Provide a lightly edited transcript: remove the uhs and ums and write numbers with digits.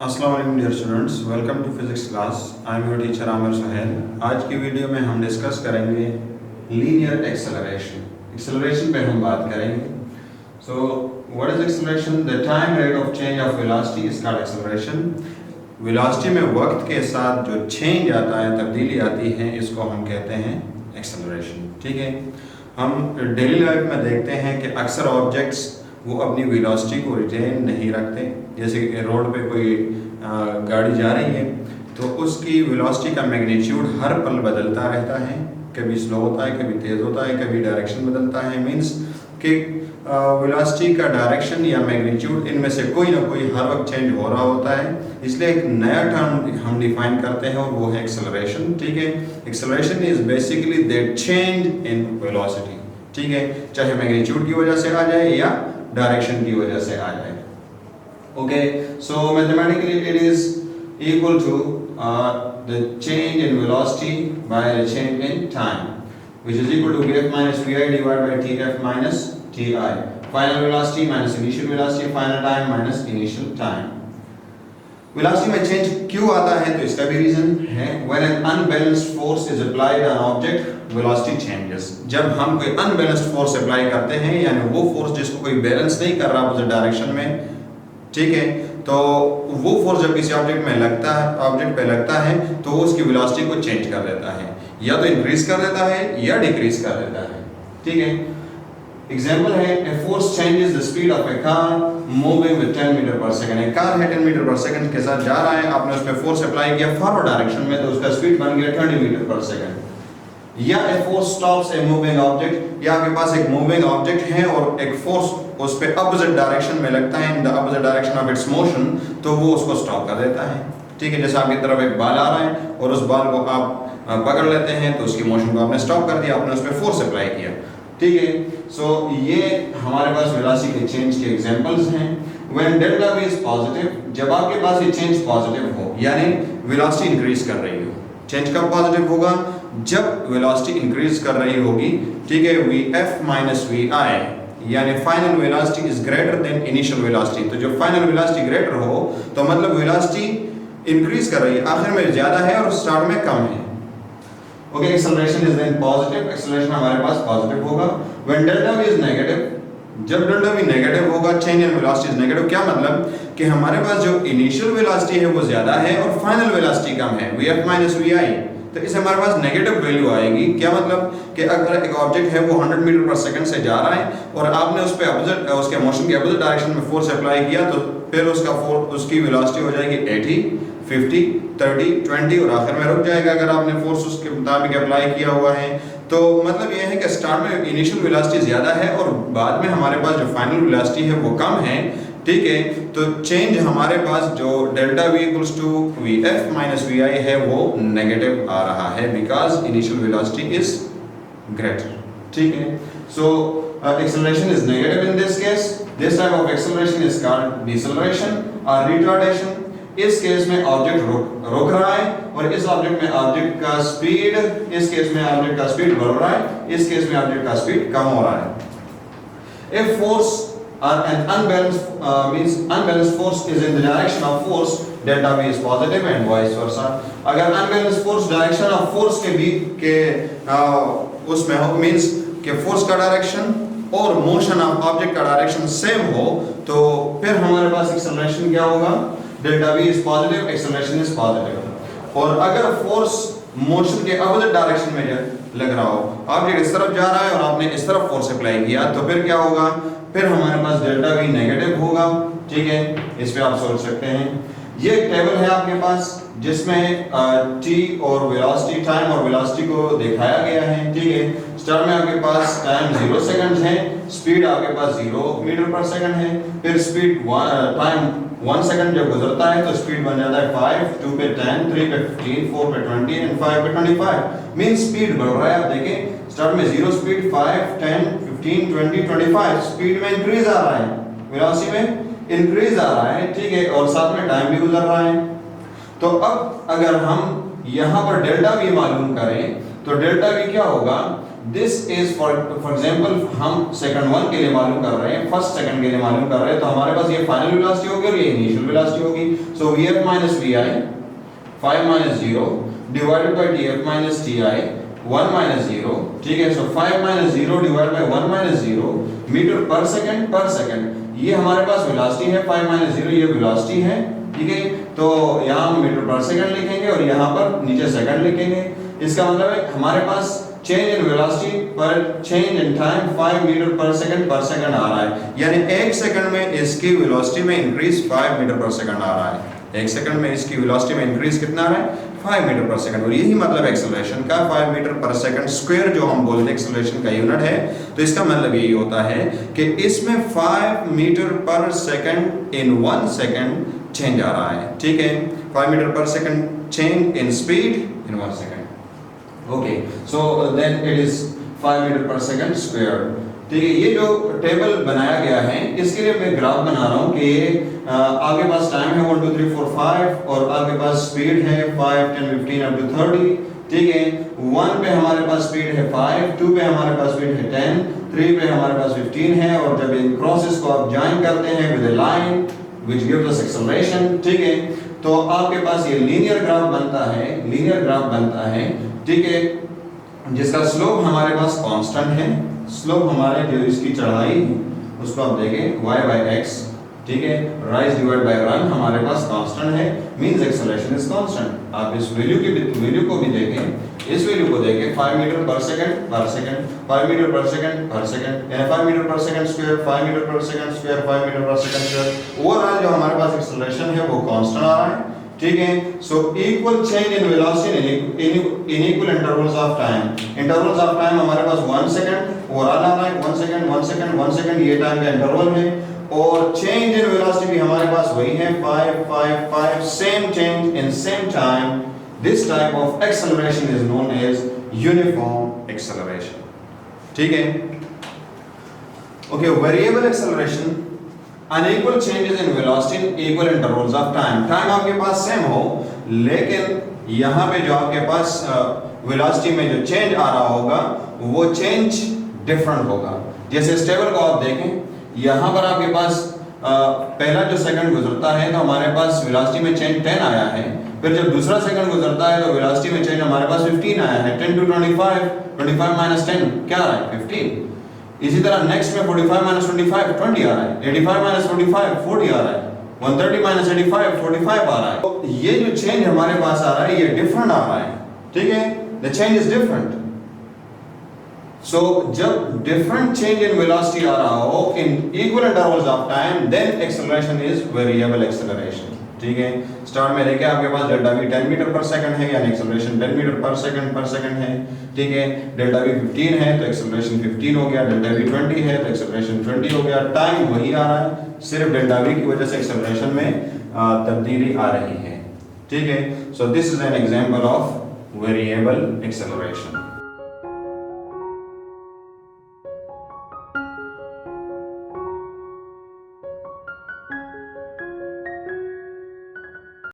अस्सलाम वालेकुम dear students, welcome to physics class. I am your teacher Aamir Suhail. आज की वीडियो में हम डिस्कस करेंगे लीनियर एक्सेलरेशन। एक्सेलरेशन पे हम बात करेंगे। So what is acceleration? The time rate of change of velocity is called acceleration. Velocity में वक्त के साथ जो चेंज आता है, तब्दीली आती है, इसको हम कहते हैं एक्सेलरेशन। ठीक है, हम डेली लाइफ में देखते हैं कि अक्सर ऑब्जेक्ट्स वो अपनी वेलोसिटी को रिटेन नहीं रखते। जैसे रोड पे कोई गाड़ी जा रही है तो उसकी वेलोसिटी का मैग्नीट्यूड हर पल बदलता रहता है, कभी स्लो होता है, कभी तेज़ होता है, कभी डायरेक्शन बदलता है। मींस कि वेलोसिटी का डायरेक्शन या मैग्नीट्यूड इनमें से कोई ना कोई हर वक्त चेंज हो रहा होता है। इसलिए एक नया टर्म हम डिफाइन करते हैं और वो है एक्सेलरेशन। ठीक है, acceleration is basically that change in velocity. ठीक है, चाहे मैग्नीट्यूड की वजह से आ जाए या डायरेक्शन की वजह से आ जाए। Okay, so mathematically it is equal to the change in velocity by the change in time, which is equal to Vf minus Vi divided by Tf minus Ti. Final velocity minus initial velocity, final time minus initial time. Velocity में change क्यों आता है तो इसका भी reason है। When an unbalanced force is applied on object, velocity changes. जब हम कोई unbalanced force अप्लाई करते हैं, यानी वो फोर्स जिसको कोई बैलेंस नहीं कर रहा अपोजिट डायरेक्शन में, ठीक है, तो वो फोर्स जब किसी ऑब्जेक्ट में लगता है, ऑब्जेक्ट पे लगता है, तो वो उसकी वेलोसिटी को चेंज कर देता है, या तो इंक्रीज कर देता है या डिक्रीज कर देता है। ठीक है, एग्जांपल है a force changes the speed of a car moving with 10 metre per second. एक कार है 10 मीटर पर सेकंड के साथ जा रहा है, आपने उस पर फोर्स अप्लाई किया फॉरवर्ड डायरेक्शन में, तो उसका स्पीड बन गया 20 मीटर पर सेकंड। या a force stops a moving object, या आपके पास एक मूविंग ऑब्जेक्ट है और एक फोर्स उस पे अपोजिट डायरेक्शन में लगता है, in the opposite direction of its motion, तो वो उसको स्टॉप कर देता है। ठीक है, जैसे आपकी तरफ एक बाल आ रहा है और उस बाल को आप पकड़ लेते हैं, तो उसकी मोशन को आपने स्टॉप कर दिया, आपने उस पे फोर्स अप्लाई किया। ठीक है, सो ये हमारे पास वेलोसिटी के चेंज के एग्जांपल्स हैं। When delta v is positive, जब आपके पास ये चेंज पॉजिटिव हो, यानी वेलोसिटी इंक्रीज कर रही हो। चेंज कब पॉजिटिव होगा? जब वेलोसिटी इंक्रीज कर रही होगी। ठीक है, Vf माइनस Vi, यानी final velocity is greater than initial velocity. तो जब फाइनल वेलोसिटी ग्रेटर हो तो मतलब वेलोसिटी इंक्रीज कर रही है, आखिर में ज्यादा है और स्टार्ट में कम है। Okay, acceleration is then positive, acceleration हमारे पास पॉजिटिव होगा। When delta v is negative, जब डेल्टा v नेगेटिव होगा, change in velocity is negative. क्या मतलब कि हमारे पास जो इनिशियल वेलोसिटी है वो ज्यादा है और फाइनल वेलोसिटी कम है, Vf माइनस Vi, तो इसे हमारे पास नेगेटिव वैल्यू आएगी। क्या मतलब कि अगर एक ऑब्जेक्ट है वो 100 मीटर पर सेकंड से जा रहा है और आपने उस पे अपोजिट, उसके मोशन के अपोजिट डायरेक्शन में फोर्स अप्लाई किया, तो फिर उसकी वेलोसिटी हो जाएगी 80, 50, 30, 20 और आखिर में रुक जाएगा अगर आपने फोर्स उसके मुताबिक अप्लाई किया हुआ है। तो मतलब यह है कि स्टार्ट में इनिशियल वेलोसिटी ज्यादा है और बाद में हमारे पास जो फाइनल वेलोसिटी है वो कम है। ठीक है, तो चेंज हमारे पास जो delta v equals to Vf minus Vi है वो नेगेटिव आ रहा है, because initial velocity is greater. ठीक है, so acceleration is negative in this case. This type of acceleration is called deceleration और रिटार्डेशन। इस केस में ऑब्जेक्ट रुक रहा है और इस ऑब्जेक्ट में ऑब्जेक्ट का स्पीड, इस केस में ऑब्जेक्ट का स्पीड बढ़ रहा है, इस केस में ऑब्जेक्ट का स्पीड कम हो रहा है। If force an unbalanced force is in the direction of force, delta v is positive and vice versa. अगर unbalanced force direction of force के उसमें हो, मींस कि फोर्स का डायरेक्शन और मोशन ऑफ ऑब्जेक्ट का डायरेक्शन सेम हो, तो फिर हमारे पास एक्सेलरेशन क्या होगा? Delta v is positive, acceleration is positive. और अगर फोर्स मोशन के अपोजिट डायरेक्शन में लग रहा हो, ऑब्जेक्ट इस तरफ जा रहा है और आपने इस तरफ फोर्स अप्लाई किया, तो फिर क्या होगा? फिर हमारे पास डेल्टा v नेगेटिव होगा। ठीक है, इस पे आप सोच सकते हैं। ये एक टेबल है आपके पास जिसमें t और वेलोसिटी, टाइम और वेलोसिटी को दिखाया गया है। ठीक है, स्टार्ट में आपके पास टाइम 0 सेकंड है, स्पीड आपके पास 0 मीटर पर सेकंड है, फिर स्पीड टाइम 1 सेकंड जब गुजरता है तो स्पीड बन जाता है 5, 2 पे 10, 3 पे 15, 4 पे 20 एंड 5 पे 25। मीन स्पीड बढ़ रहा है। आप देखें, स्टार्ट में 0 स्पीड, 5, 10, 15, 20, 25, स्पीड में इंक्रीज आ रहा है, वेलोसिटी में इंक्रीज आ रहा है। ठीक है, और साथ में टाइम भी गुजर रहा है। तो अब अगर हम यहाँ पर डेल्टा v मालूम करें तो डेल्टा वी क्या होगा, दिस इज फॉर एग्जांपल हम सेकंड 1 के लिए मालूम कर रहे हैं, फर्स्ट सेकंड के लिए मालूम कर रहे हैं, तो हमारे पास ये फाइनल वेलोसिटी होगी और ये इनिशियल वेलोसिटी होगी। सो vf minus vi 5 minus 0 divided by tf minus ti 1 minus 0, ठीक है। So 5 minus 0 divided by 1 minus 0 metre per second, ये हमारे पास वेलोसिटी है, 5 minus 0 ये वेलोसिटी है, ठीक है। तो यहाँ हम मीटर पर सेकंड लिखेंगे और यहाँ पर नीचे सेकंड लिखेंगे। इसका मतलब है हमारे पास चेंज इन वेलोसिटी पर change in time 5 metre per second आ रहा है, यानी एक सेकंड में इसकी वेलोसिटी में इंक्रीज 5 मीटर पर सेकंड आ रहा है। एक सेकंड में इसकी वेलोसिटी में इंक्रीज कितना आ रहा है, 5 मीटर पर सेकंड। और यही मतलब एक्सेलरेशन का, 5 मीटर पर सेकंड स्क्वायर जो हम बोलते हैं एक्सेलरेशन का यूनिट है। तो इसका मतलब यही होता है कि इसमें 5 metre per second in 1 second change आ रहा है, ठीक है। 5 metre per second change in speed in 1 second. Okay, so then it is 5 metre per second square, ठीक है। ये जो टेबल बनाया गया है इसके लिए मैं ग्राफ बना रहा हूँ कि ये आगे पास टाइम है 1 2 3 4 5 और आगे पास स्पीड है 5 10 15 अप टू 30, ठीक है। 1 पे हमारे पास स्पीड है 5, 2 पे हमारे पास स्पीड है 10, 3 पे हमारे पास 15 है। और जब इन क्रॉसेस को आप ज्वाइन करते हैं with a line which gives us acceleration, ठीक है, तो आपके पास ये लीनियर ग्राफ बनता है, ठीक है, जिसका स्लोप हमारे पास कांस्टेंट है। स्लोप हमारे जो इसकी चढ़ाई है उसको आप देखें y by x, ठीक है, राइज डिवाइड बाय रन हमारे पास कांस्टेंट है, मींस एक्सेलरेशन इज कांस्टेंट। आप इस वैल्यू को भी देखें, इस वैल्यू को देखें 5 metre per second 5 metre per second यानी 5 metre per second square 5 metre per second square 5 metre per second square. Overall जो हमारे पास एक्सेलरेशन है वो कांस्टेंट आ रहा है, ठीक है। So equal change in velocity in equal intervals of time हमारे पास 1 सेकंड ओवरऑल आ रहा है, 1 सेकंड ये टाइम का इंटरवल है। और चेंज इन वेलोसिटी भी हमारे पास वही है 5 same change in same time. This type of acceleration is known as uniform acceleration, ठीक है। Okay, variable acceleration unequal changes in velocity in equal intervals of time आपके पास सेम हो, लेकिन यहाँ पे जो आपके पास वेलोसिटी में जो चेंज आ रहा होगा वो चेंज डिफरेंट होगा। जैसे इस टेबल को आप देखें, यहाँ पर आपके पास पहला जो सेकंड गुजरता है तो हमारे पास वेलोसिटी में चेंज 10 आया है, फिर जब दूसरा सेकंड गुजरता है तो वेलोसिटी में चेंज हमारे पास 15 आया है। 10 to 25 minus 10 क्या आ रहा है, 15। इसी तरह नेक्स्ट में 45 minus 25 20 आ रहा है, 85 minus 45 40 आ रहा है, 130 minus 85 45 आ रहा है। तो ये जो चेंज हमारे पास आ रहा है ये डिफरेंट आ रहा है, ठीक है, the change is different. So जब डिफरेंट चेंज इन वेलोसिटी आ रहा हो in equal intervals of time, then acceleration is variable acceleration, ठीक है। स्टार्ट में देखिए आपके पास delta v 10 metre per second है, यानी एक्सेलरेशन 10 मीटर पर सेकंड है, ठीक है। डेल्टा v 15 है तो एक्सेलरेशन 15 हो गया, डेल्टा v 20 है तो एक्सेलरेशन 20 हो गया। टाइम वही आ रहा है, सिर्फ डेल्टा v की वजह से एक्सेलरेशन में तब्दीली आ रही है, ठीक है। So this is an example of variable acceleration.